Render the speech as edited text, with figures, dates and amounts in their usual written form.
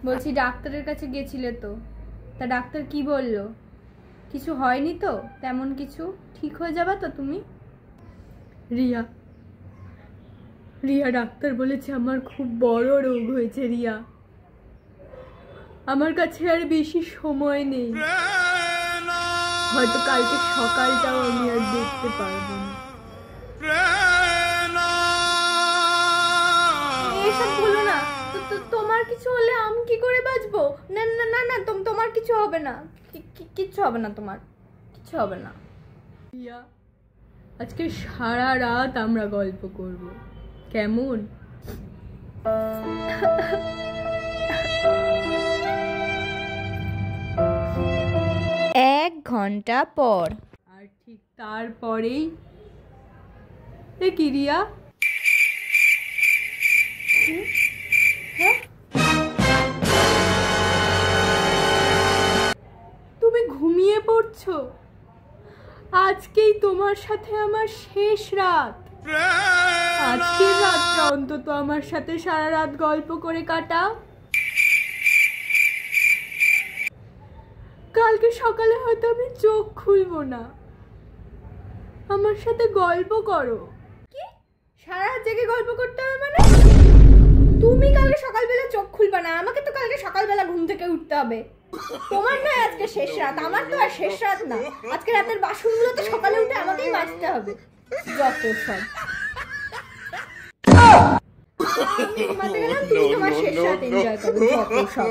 বলছি ডাক্তারের কাছে গেছিলে তো, তা ডাক্তার কি বললো? কিছু হয়নি তো তেমন কিছু? ঠিক হয়ে যাবে তো তুমি? রিয়া রিয়া ডাক্তার বলেছে আমার খুব বড় রোগ হয়েছে। রিয়া, আমার কাছে আর বেশি সময় নেই, হয়তো কালকে সকালটাও আমি আর দেখতে পারবো না। এসব বলো না, তোমার কিছু হলে আমি কি করে বাঁচবো? না না না না, তোমার কিছু হবে না, কিচ্ছু হবে না, তোমার কিচ্ছু হবে না। রিয়া, আজকে সারা রাত আমরা গল্প করব, কেমন? এক ঘন্টা পর। আর ঠিক তারপরেই কি রিয়া? তুমি ঘুমিয়ে পড়ছো? আজকেই তোমার সাথে আমার শেষ রাত। আজকের রাতটা অন্তত আমার সাথে সারা রাত গল্প করে কাটাও। কালকে সকালে হয়তো আমি চোখ খুলবো না, আমার সাথে গল্প করো। কি সারা রাত জেগে গল্প করতে হবে মানে? তুমি কালকে সকালবেলা চোখ খুলবা না, আমাকে তো কালকে সকালবেলা ঘুম থেকে উঠতে হবে। তোমার নয় আজকে শেষ রাত, আমার তো আর শেষ রাত না। আজকে রাতের বাসনগুলো তো সকালে উঠে আমাকেই মাজতে হবে। যত সব ঘুমাতে গেলাম, তুমি তোমার শেষ রাত এনজয় করো, যত সব।